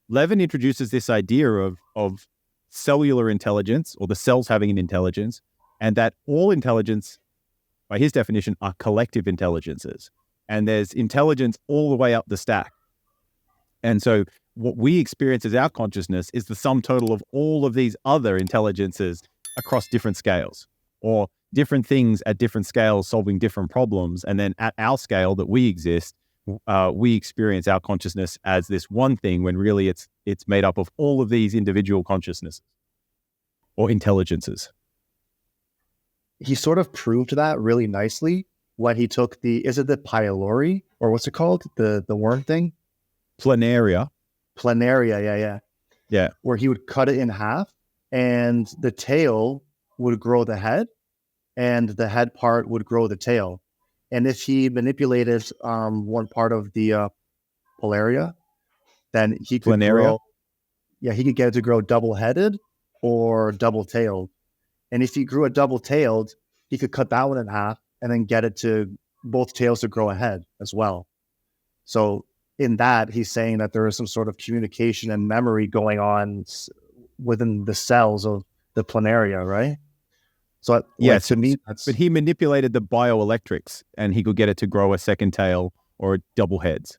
Levin introduces this idea of cellular intelligence, or the cells having an intelligence, and that all intelligence, by his definition, are collective intelligences. And there's intelligence all the way up the stack. And so what we experience as our consciousness is the sum total of all of these other intelligences across different scales, or different things at different scales solving different problems. And then at our scale that we exist, we experience our consciousness as this one thing, when really it's made up of all of these individual consciousnesses or intelligences. He sort of proved that really nicely when he took is it the pylori, or what's it called? The worm thing? Planaria. Yeah. Where he would cut it in half, and the tail would grow the head, and the head part would grow the tail. And if he manipulated one part of the polaria, then he could he could get it to grow double-headed or double-tailed. And if he grew it double-tailed, he could cut that one in half and then get it to both tails to grow ahead as well. So in that, he's saying that there is some sort of communication and memory going on within the cells of the planaria, right? So yes, to me, but he manipulated the bioelectrics, and he could get it to grow a second tail or double heads.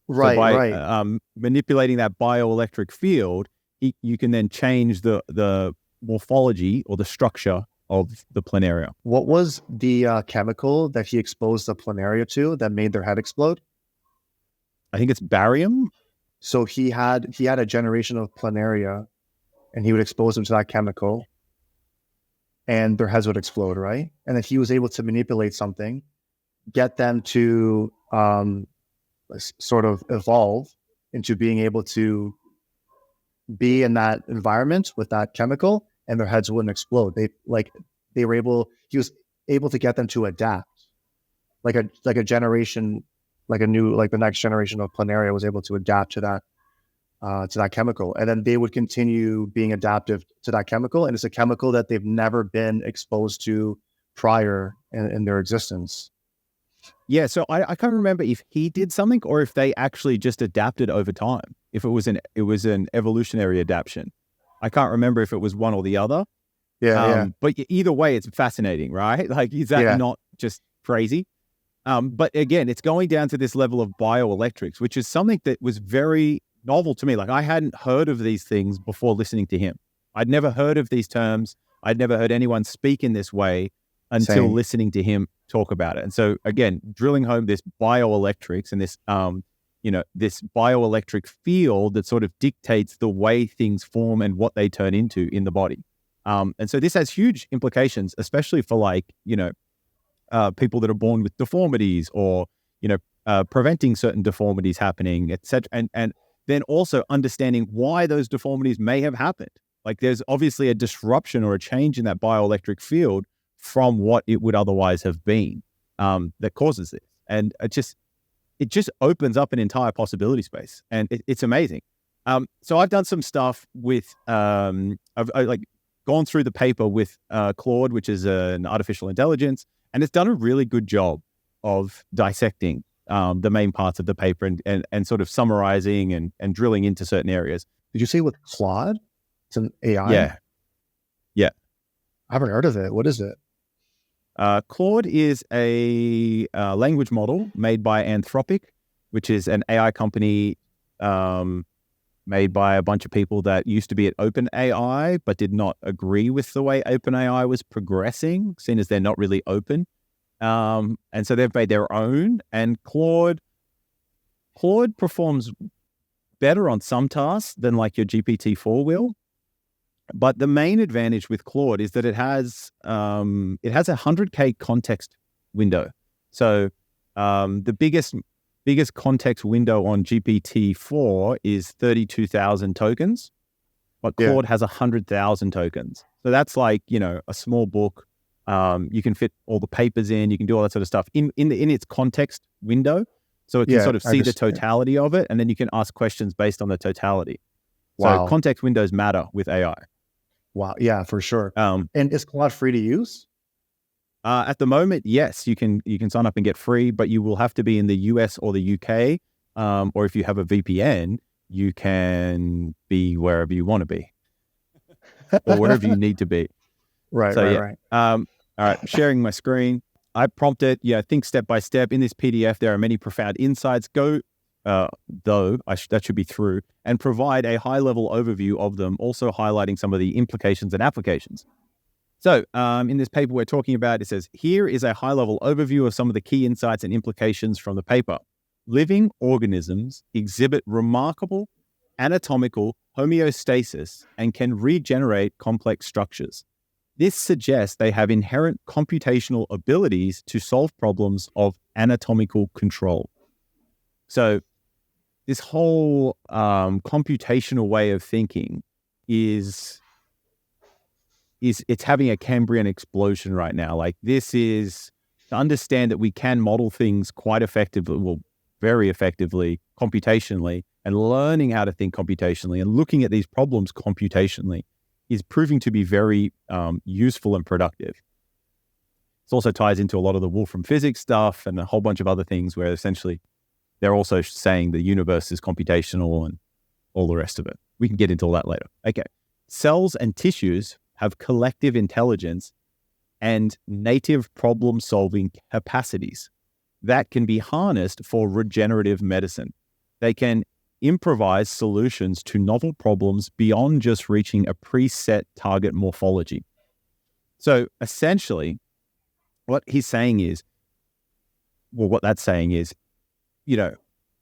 Right, so by right. Manipulating that bioelectric field, you can then change the morphology or the structure of the planaria. What was the chemical that he exposed the planaria to that made their head explode? I think it's barium. So he had a generation of planaria, and he would expose them to that chemical, and their heads would explode, right? And then he was able to manipulate something, get them to sort of evolve into being able to be in that environment with that chemical, and their heads wouldn't explode. He was able to get them to adapt, like a generation, the next generation of planaria was able to adapt to that chemical, and then they would continue being adaptive to that chemical. And it's a chemical that they've never been exposed to prior in their existence. Yeah, so I can't remember if he did something or if they actually just adapted over time. If it was an evolutionary adaptation, I can't remember if it was one or the other. Yeah. But either way, it's fascinating, right? Like, is that not just crazy? But again, it's going down to this level of bioelectrics, which is something that was very novel to me. Like, I hadn't heard of these things before listening to him. I'd never heard of these terms. I'd never heard anyone speak in this way until listening to him talk about it. And so again, drilling home this bioelectrics and this, this bioelectric field that sort of dictates the way things form and what they turn into in the body. And so this has huge implications, especially for people that are born with deformities, or, preventing certain deformities happening, etc. And then also understanding why those deformities may have happened. Like, there's obviously a disruption or a change in that bioelectric field from what it would otherwise have been, that causes this. And it just opens up an entire possibility space, and it's amazing. So I've done some stuff with, I've gone through the paper with Claude, which is an artificial intelligence, and it's done a really good job of dissecting the main parts of the paper and sort of summarizing and drilling into certain areas. Did you say with Claude? It's an AI? Yeah. I haven't heard of it. What is it? Claude is a language model made by Anthropic, which is an AI company made by a bunch of people that used to be at OpenAI, but did not agree with the way OpenAI was progressing, seeing as they're not really open. And so they've made their own. And Claude performs better on some tasks than like your GPT-4 will. But the main advantage with Claude is that it has a 100K context window. So the biggest context window on GPT-4 is 32,000 tokens, but Claude has 100,000 tokens. So that's like, a small book. You can fit all the papers in. You can do all that sort of stuff in its context window. So it can sort of see the totality of it, and then you can ask questions based on the totality. Wow. So context windows matter with AI. Wow. Yeah, for sure. And is Claude free to use? At the moment, yes, you can sign up and get free, but you will have to be in the US or the UK, or if you have a VPN, you can be wherever you want to be or wherever you need to be. Right. All right, sharing my screen. I prompted, think step by step. In this PDF, there are many profound insights. That should be through, and provide a high-level overview of them, also highlighting some of the implications and applications. So in this paper we're talking about, it says, here is a high-level overview of some of the key insights and implications from the paper. Living organisms exhibit remarkable anatomical homeostasis and can regenerate complex structures. This suggests they have inherent computational abilities to solve problems of anatomical control. So this whole computational way of thinking is it's having a Cambrian explosion right now. Like, this is to understand that we can model things quite effectively, well, very effectively, computationally, and learning how to think computationally and looking at these problems computationally is proving to be very useful and productive. It also ties into a lot of the Wolfram physics stuff and a whole bunch of other things where essentially they're also saying the universe is computational and all the rest of it. We can get into all that later. Okay. Cells and tissues have collective intelligence and native problem-solving capacities that can be harnessed for regenerative medicine. They can improvise solutions to novel problems beyond just reaching a preset target morphology. So essentially, what that's saying is,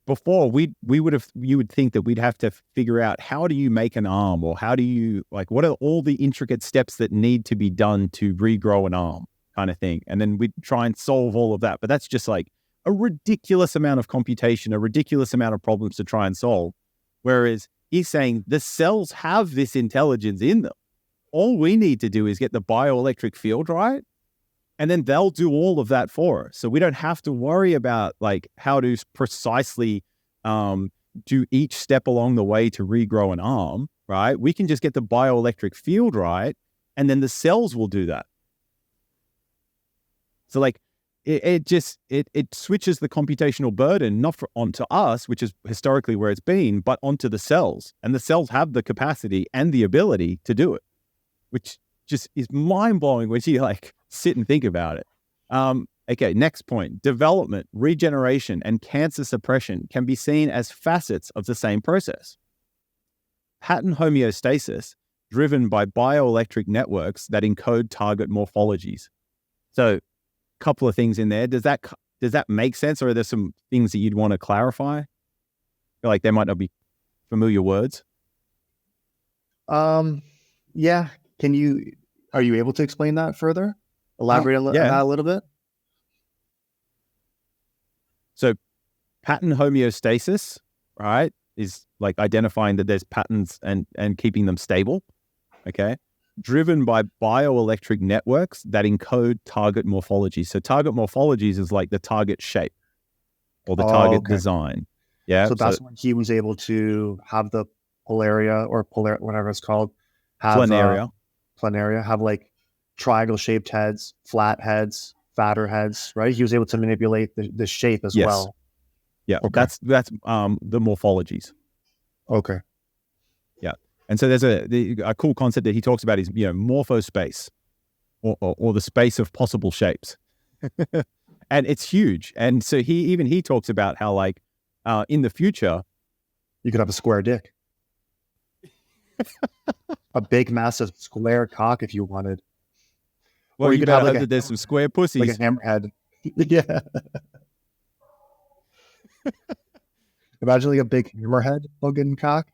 before you would think that we'd have to figure out, how do you make an arm, or how do you, what are all the intricate steps that need to be done to regrow an arm, kind of thing. And then we'd try and solve all of that. But that's just like a ridiculous amount of computation, a ridiculous amount of problems to try and solve. Whereas he's saying the cells have this intelligence in them. All we need to do is get the bioelectric field right, and then they'll do all of that for us. So we don't have to worry about how to precisely do each step along the way to regrow an arm, right? We can just get the bioelectric field right, and then the cells will do that. So it switches the computational burden not onto us, which is historically where it's been, but onto the cells. And the cells have the capacity and the ability to do it, which just is mind-blowing when you sit and think about it. Okay, next point. Development, regeneration, and cancer suppression can be seen as facets of the same process. Pattern homeostasis, driven by bioelectric networks that encode target morphologies. So, couple of things in there. Does that make sense, or are there some things that you'd want to clarify? I feel like they might not be familiar words. Yeah. Are you able to explain that further? Elaborate on that a little bit? So pattern homeostasis, right, is identifying that there's patterns and keeping them stable. Okay. Driven by bioelectric networks that encode target morphology. So target morphologies is the target shape or the target design. Yeah. So that's when he was able to have the planaria or whatever it's called. Planaria. Have triangle shaped heads, flat heads, fatter heads, right? He was able to manipulate the shape as well. Yeah. Okay. That's the morphologies. Okay. Yeah. And so there's a cool concept that he talks about is, morphospace or the space of possible shapes. And it's huge. And so he talks about how in the future, you could have a square dick. A big, massive square cock if you wanted. Well, you could have that there's some square pussies. Like a hammerhead. Yeah. Imagine a big hammerhead looking cock.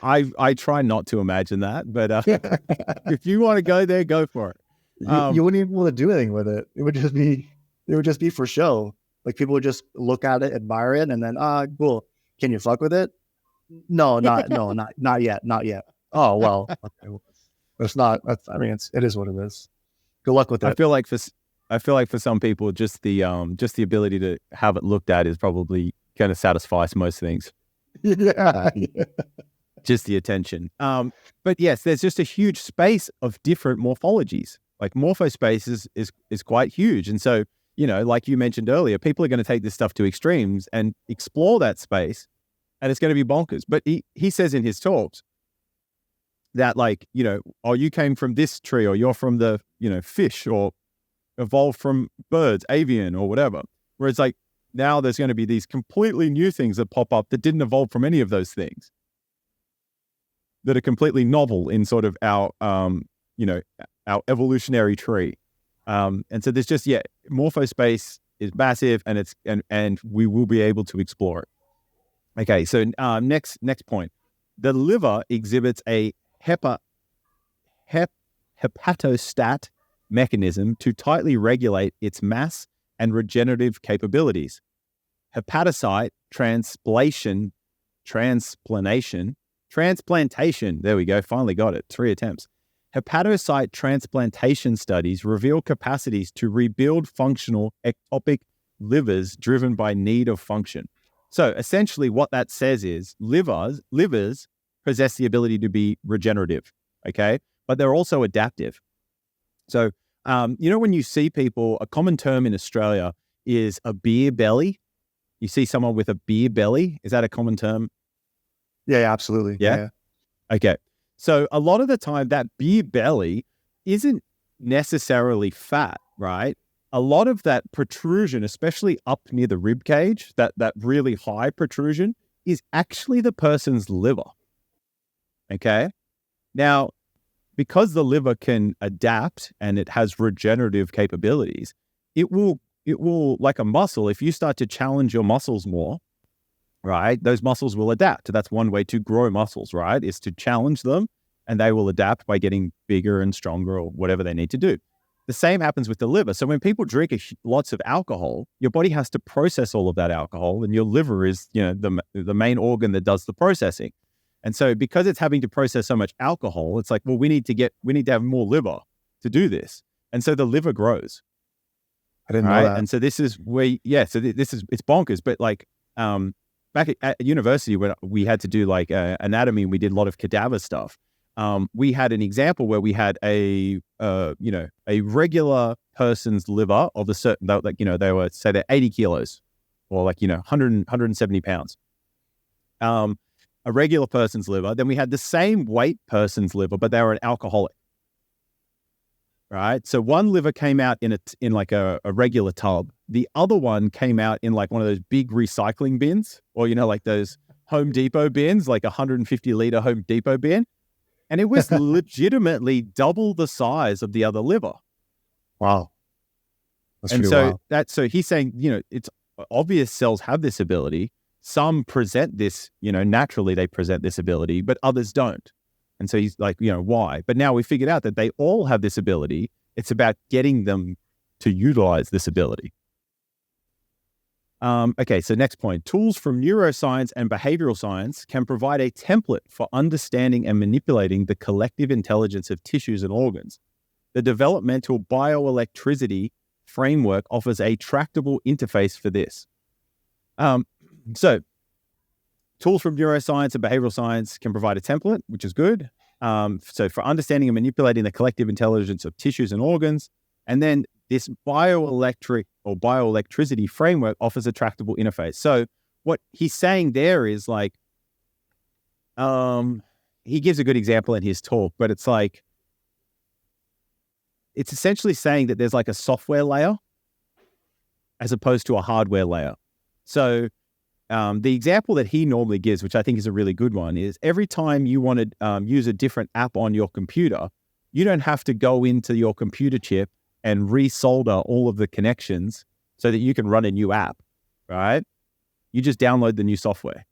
I try not to imagine that, but if you want to go there, go for it. You wouldn't even be able to do anything with it. It would just be for show. People would just look at it, admire it, and then cool. Can you fuck with it? No, not yet. Oh well, okay. It's not. It is what it is. Good luck with it. I feel like for some people, just the ability to have it looked at is probably going to satisfy most things. Yeah. Just the attention. But yes, there's just a huge space of different morphologies. Morphospace is quite huge, and so like you mentioned earlier, people are going to take this stuff to extremes and explore that space and it's going to be bonkers. But he says in his talks that, like, oh, you came from this tree, or you're from the, fish, or evolved from birds, avian, or whatever. Whereas, like, now there's going to be these completely new things that pop up that didn't evolve from any of those things, that are completely novel in sort of our, our evolutionary tree. And so there's just, morphospace is massive, and we will be able to explore it. Okay, so next point. The liver exhibits a hepatostat mechanism to tightly regulate its mass and regenerative capabilities. Hepatocyte transplantation, there we go, finally got it, 3 attempts. Hepatocyte transplantation studies reveal capacities to rebuild functional ectopic livers driven by need of function. So essentially what that says is livers possess the ability to be regenerative, okay? But they're also adaptive. So, when you see people, a common term in Australia is a beer belly. You see someone with a beer belly. Is that a common term? Yeah, absolutely. Yeah. Okay. So a lot of the time that beer belly isn't necessarily fat, right? A lot of that protrusion, especially up near the rib cage, that really high protrusion, is actually the person's liver. Okay. Now, because the liver can adapt and it has regenerative capabilities, it will, like a muscle, if you start to challenge your muscles more, right, those muscles will adapt. That's one way to grow muscles, right, is to challenge them, and they will adapt by getting bigger and stronger, or whatever they need to do. The same happens with the liver. So when people drink lots of alcohol, your body has to process all of that alcohol, and your liver is, the main organ that does the processing. And so because it's having to process so much alcohol, it's like, well, we need to have more liver to do this. And so the liver grows. I didn't know that. And so this is where, it's bonkers. But like, back at university, when we had to do like anatomy, and we did a lot of cadaver stuff. We had an example where we had a regular person's liver of a certain, like, they were, say they're 80 kilos or like, 170 pounds. A regular person's liver. Then we had the same weight person's liver, but they were an alcoholic. Right. So one liver came out in like a regular tub. The other one came out in like one of those big recycling bins, or, like those Home Depot bins, like 150 liter Home Depot bin. And it was legitimately double the size of the other liver. Wow. That's and so wild. So he's saying, it's obvious cells have this ability. Some present this, naturally they present this ability, but others don't. And so he's like, why? But now we figured out that they all have this ability. It's about getting them to utilize this ability. Okay, so next point. Tools from neuroscience and behavioral science can provide a template for understanding and manipulating the collective intelligence of tissues and organs. The developmental bioelectricity framework offers a tractable interface for this. So tools from neuroscience and behavioral science can provide a template, which is good. So for understanding and manipulating the collective intelligence of tissues and organs. And then this bioelectric or bioelectricity framework offers a tractable interface. So what he's saying there is like, he gives a good example in his talk, but it's like, it's essentially saying that there's like a software layer as opposed to a hardware layer. So the example that he normally gives, which I think is a really good one, is every time you want to use a different app on your computer, you don't have to go into your computer chip and resolder all of the connections so that you can run a new app, right? You just download the new software.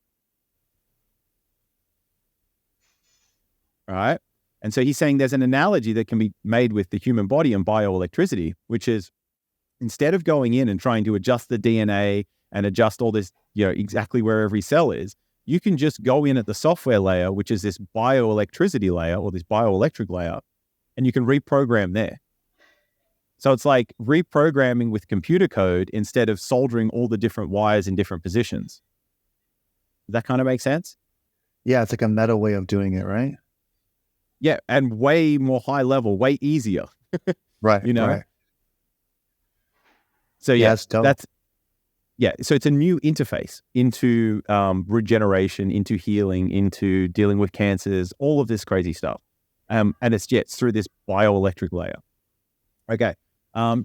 Right? And so he's saying there's an analogy that can be made with the human body and bioelectricity, which is instead of going in and trying to adjust the DNA and adjust all this, exactly where every cell is, you can just go in at the software layer, which is this bioelectricity layer or this bioelectric layer, and you can reprogram there. So it's like reprogramming with computer code instead of soldering all the different wires in different positions. Does that kind of make sense? Yeah, it's like a meta way of doing it, right? Yeah, and way more high level, way easier. Right, right. So yeah, that's Yeah, so it's a new interface into regeneration, into healing, into dealing with cancers, all of this crazy stuff. And it's through this bioelectric layer. Okay.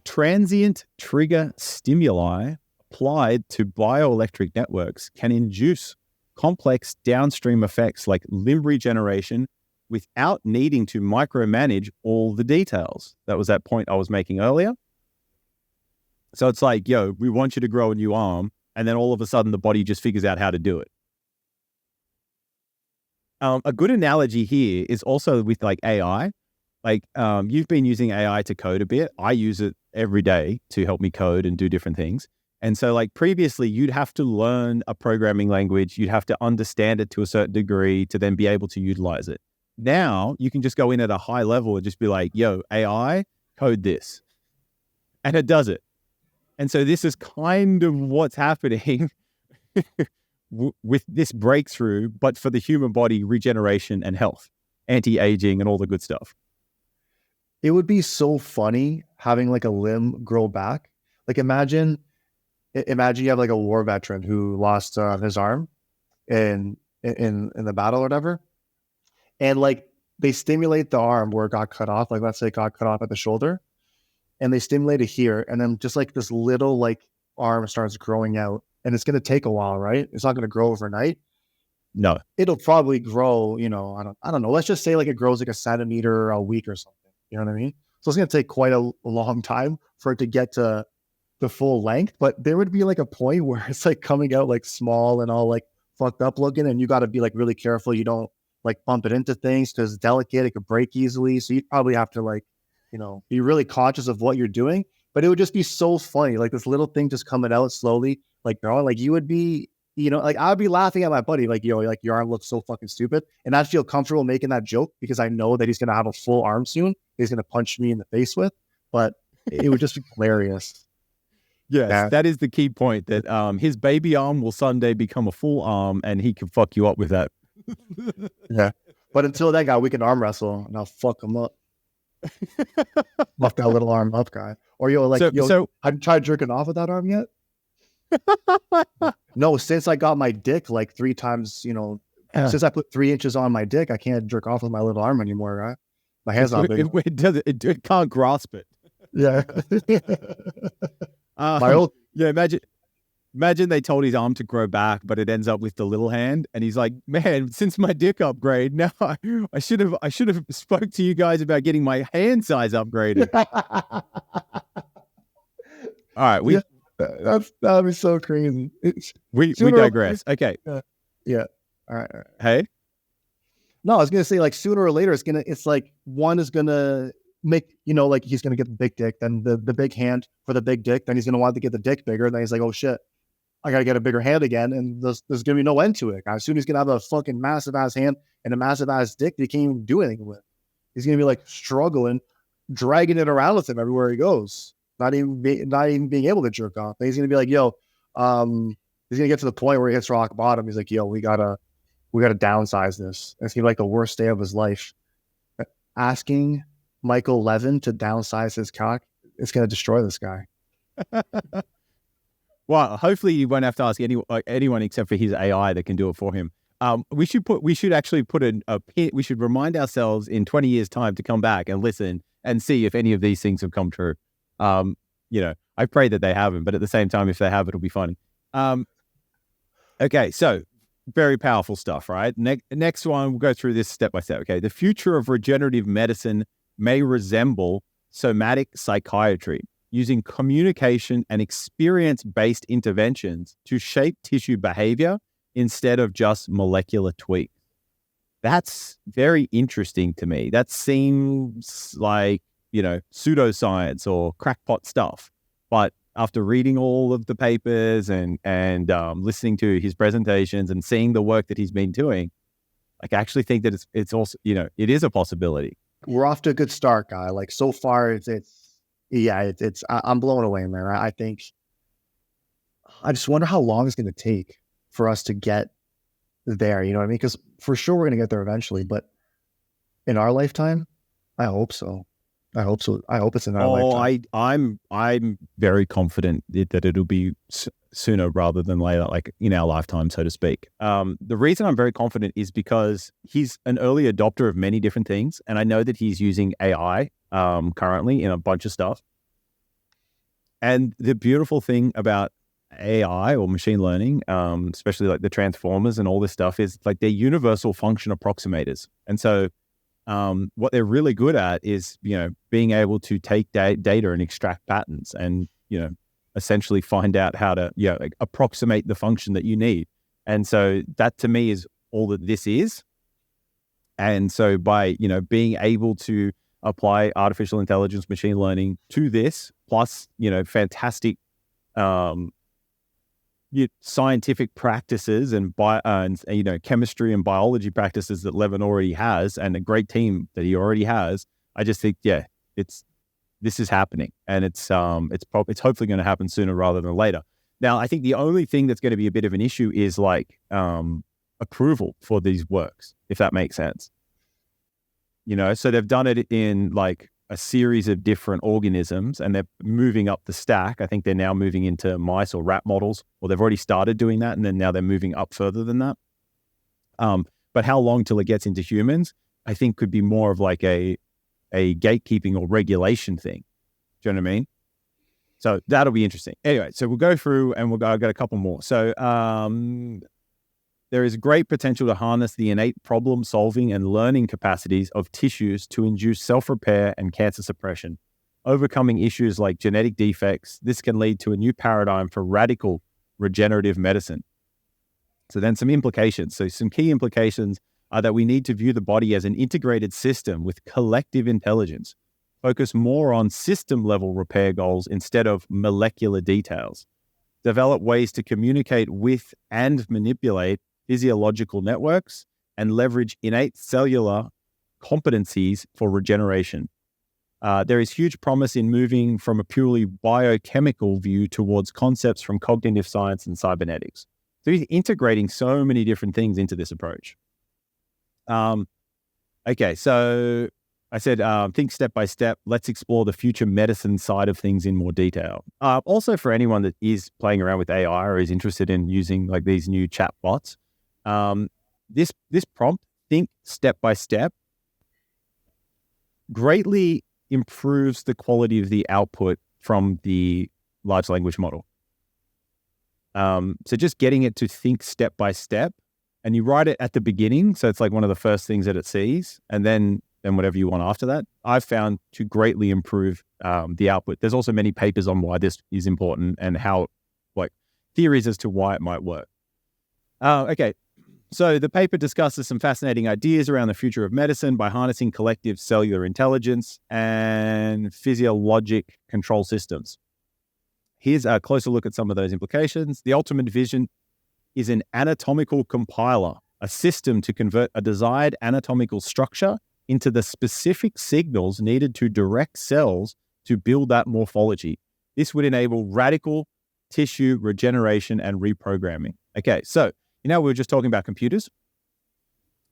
Transient trigger stimuli applied to bioelectric networks can induce complex downstream effects like limb regeneration without needing to micromanage all the details. That was that point I was making earlier. So it's like, yo, we want you to grow a new arm, and then all of a sudden the body just figures out how to do it. A good analogy here is also with like AI. Like you've been using AI to code a bit. I use it every day to help me code and do different things. And so like previously you'd have to learn a programming language. You'd have to understand it to a certain degree to then be able to utilize it. Now you can just go in at a high level and just be like, yo, AI, code this. And it does it. And so this is kind of what's happening with this breakthrough, but for the human body, regeneration and health, anti-aging and all the good stuff. It would be so funny having like a limb grow back. Like imagine you have like a war veteran who lost his arm in the battle or whatever. And like they stimulate the arm where it got cut off. Like let's say it got cut off at the shoulder. And they stimulate it here, and then just like this little like arm starts growing out, and it's going to take a while, right? It's not going to grow overnight. No, it'll probably grow. I don't know. Let's just say like it grows like a centimeter a week or something. You know what I mean? So it's going to take quite a long time for it to get to the full length. But there would be like a point where it's like coming out like small and all like fucked up looking, and you got to be like really careful. You don't like bump it into things because it's delicate. It could break easily. So you'd probably have to like, be really conscious of what you're doing, but it would just be so funny. Like this little thing just coming out slowly, like growing, like you would be, like I would be laughing at my buddy, like, like your arm looks so fucking stupid. And I feel comfortable making that joke because I know that he's going to have a full arm soon. He's going to punch me in the face with, but it would just be hilarious. Yes, yeah. That is the key point, that his baby arm will someday become a full arm and he can fuck you up with that. Yeah. But until that guy, we can arm wrestle and I'll fuck him up. Left that little arm up, guy. Or so have you tried jerking off with that arm yet? No, since I got my dick like 3 times, since I put 3 inches on my dick, I can't jerk off with my little arm anymore, right? My hand's not big. It can't grasp it. Yeah. Imagine they told his arm to grow back, but it ends up with the little hand, and he's like, "Man, since my dick upgrade, now I should have spoke to you guys about getting my hand size upgraded." All right, that'd be so crazy. We digress. Okay. Yeah. All right. Hey. No, I was gonna say like sooner or later it's like one is gonna make, like he's gonna get the big dick, then the big hand for the big dick, then he's gonna want to get the dick bigger, and then he's like, oh shit, I gotta get a bigger hand again, and there's gonna be no end to it. As soon as he's gonna have a fucking massive ass hand and a massive ass dick that he can't even do anything with. He's gonna be like struggling, dragging it around with him everywhere he goes, not even being able to jerk off. And he's gonna be like, yo, he's gonna get to the point where he hits rock bottom. He's like, yo, we gotta downsize this. And it's gonna be like the worst day of his life. Asking Michael Levin to downsize his cock, it's gonna destroy this guy. Well, hopefully you won't have to ask anyone except for his AI that can do it for him. We should actually put a pin. We should remind ourselves in 20 years' time to come back and listen and see if any of these things have come true. I pray that they haven't, but at the same time, if they have, it'll be funny. Okay, so very powerful stuff, right? Next one, we'll go through this step by step. Okay, the future of regenerative medicine may resemble somatic psychiatry, using communication and experience-based interventions to shape tissue behavior instead of just molecular tweaks. That's very interesting to me. That seems like, pseudoscience or crackpot stuff. But after reading all of the papers and listening to his presentations and seeing the work that he's been doing, I actually think that it's also, it is a possibility. We're off to a good start, guy. Like so far, I'm blown away, man. I think I just wonder how long it's going to take for us to get there. You know what I mean? Because for sure we're going to get there eventually, but in our lifetime, I hope so. I hope so. I hope it's in our Oh, lifetime. I'm very confident that it'll be sooner rather than later, like in our lifetime, so to speak. The reason I'm very confident is because he's an early adopter of many different things, and I know that he's using AI currently in a bunch of stuff. And the beautiful thing about AI or machine learning, especially like the transformers and all this stuff, is like they're universal function approximators. And so what they're really good at is, being able to take data and extract patterns and, essentially find out how to, like approximate the function that you need. And so that to me is all that this is. And so by, being able to apply artificial intelligence, machine learning to this, plus, fantastic scientific practices and chemistry and biology practices that Levin already has, and a great team that he already has, I just think, this is happening, and it's hopefully going to happen sooner rather than later. Now, I think the only thing that's going to be a bit of an issue is like approval for these works, if that makes sense. So they've done it in like a series of different organisms, and they're moving up the stack. I think they're now moving into mice or rat models, or they've already started doing that, and then now they're moving up further than that. But how long till it gets into humans, I think could be more of like a gatekeeping or regulation thing. Do you know what I mean? So that'll be interesting. Anyway, so we'll go through and I've got a couple more. So there is great potential to harness the innate problem-solving and learning capacities of tissues to induce self-repair and cancer suppression. Overcoming issues like genetic defects, this can lead to a new paradigm for radical regenerative medicine. So then some implications. So some key implications are that we need to view the body as an integrated system with collective intelligence, focus more on system-level repair goals instead of molecular details, develop ways to communicate with and manipulate physiological networks, and leverage innate cellular competencies for regeneration. There is huge promise in moving from a purely biochemical view towards concepts from cognitive science and cybernetics. So he's integrating so many different things into this approach. Okay, so I said, think step by step. Let's explore the future medicine side of things in more detail. Also, for anyone that is playing around with AI or is interested in using like these new chat bots, this prompt, think step by step, greatly improves the quality of the output from the large language model. So just getting it to think step by step, and you write it at the beginning, so it's like one of the first things that it sees, and then whatever you want after that, I've found to greatly improve the output. There's also many papers on why this is important and how, like, theories as to why it might work. Okay, so the paper discusses some fascinating ideas around the future of medicine by harnessing collective cellular intelligence and physiologic control systems. Here's a closer look at some of those implications. The ultimate vision is an anatomical compiler, a system to convert a desired anatomical structure into the specific signals needed to direct cells to build that morphology. This would enable radical tissue regeneration and reprogramming. Okay, so we were just talking about computers,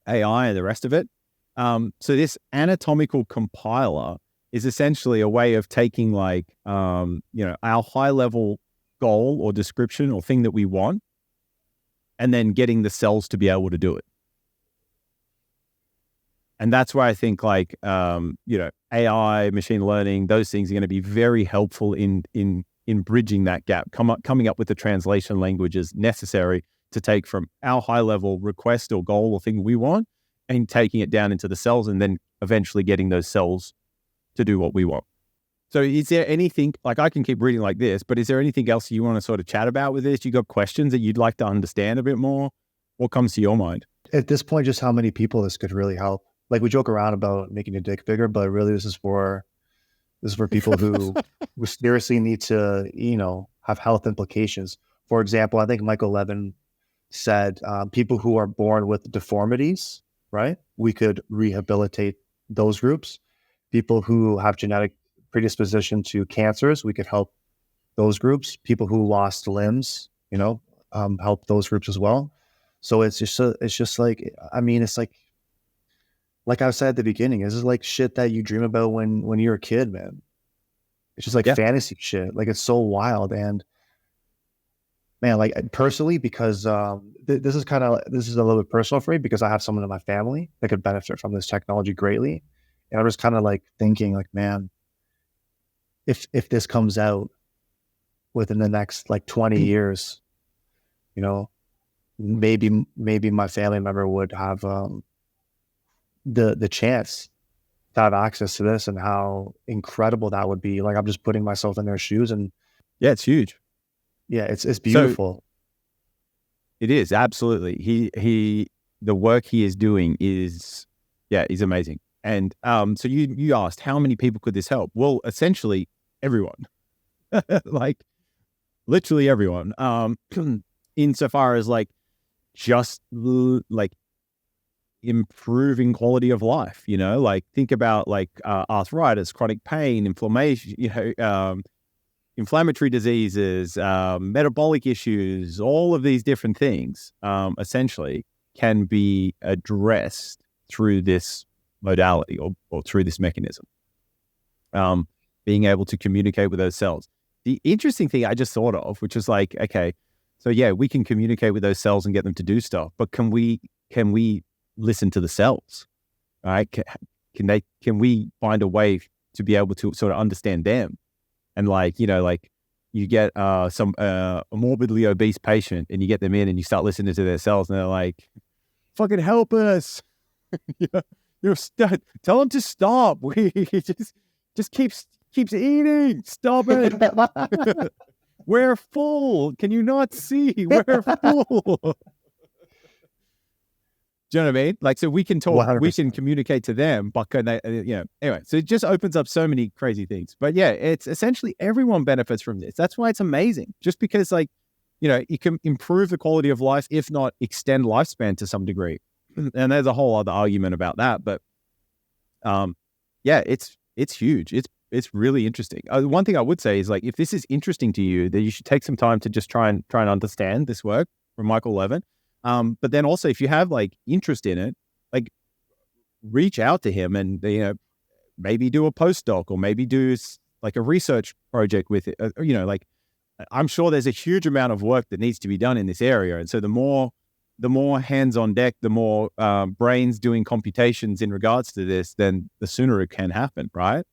AI and the rest of it. So this anatomical compiler is essentially a way of taking like, our high level goal or description or thing that we want, and then getting the cells to be able to do it. And that's why I think like, AI, machine learning, those things are going to be very helpful in bridging that gap, coming up with the translation languages necessary to take from our high level request or goal or thing we want and taking it down into the cells, and then eventually getting those cells to do what we want. So is there anything, like I can keep reading like this, but is there anything else you want to sort of chat about with this? You got questions that you'd like to understand a bit more? What comes to your mind? At this point, just how many people this could really help. Like we joke around about making your dick bigger, but really this is for people who seriously need to, have health implications. For example, I think Michael Levin said people who are born with deformities, right? We could rehabilitate those groups. People who have genetic predisposition to cancers, we could help those groups. People who lost limbs, help those groups as well. So it's just like, it's like like I said at the beginning, this is like shit that you dream about when you're a kid, man. It's just like fantasy shit. Like it's so wild. And man, like personally, because this is a little bit personal for me because I have someone in my family that could benefit from this technology greatly. And I'm just kind of like thinking like, man, if this comes out within the next like 20 years, you know, maybe my family member would have the chance to have access to this, and how incredible that would be. Like I'm just putting myself in their shoes, and yeah, it's huge. Yeah, it's beautiful. So, it is, absolutely. The work he is doing is amazing. And so you asked how many people could this help? Well, essentially everyone. Like literally everyone. Insofar as like just like improving quality of life, you know, like think about like arthritis, chronic pain, inflammation, inflammatory diseases, metabolic issues, all of these different things essentially can be addressed through this modality or through this mechanism. Being able to communicate with those cells. The interesting thing I just thought of, which is like, okay, so yeah, we can communicate with those cells and get them to do stuff, but can we listen to the cells? Right? Can we find a way to be able to sort of understand them? And like, you know, like you get a morbidly obese patient and you get them in and you start listening to their cells and they're like, fucking help us. Tell them to stop. We just keeps eating. Stop it. We're full. Can you not see? We're full. Do you know what I mean? Like, so we can talk, 100%. We can communicate to them, but can they, anyway, so it just opens up so many crazy things. But yeah, it's essentially everyone benefits from this. That's why it's amazing. Just because like, you know, it can improve the quality of life, if not extend lifespan to some degree. And there's a whole other argument about that. But yeah, it's huge. It's really interesting. One thing I would say is like, if this is interesting to you, that you should take some time to just try and understand this work from Michael Levin. But then also, if you have like interest in it, like reach out to him and, you know, maybe do a postdoc or maybe do like a research project with it. You know, like I'm sure there's a huge amount of work that needs to be done in this area. And so the more hands on deck, the more brains doing computations in regards to this, then the sooner it can happen, right?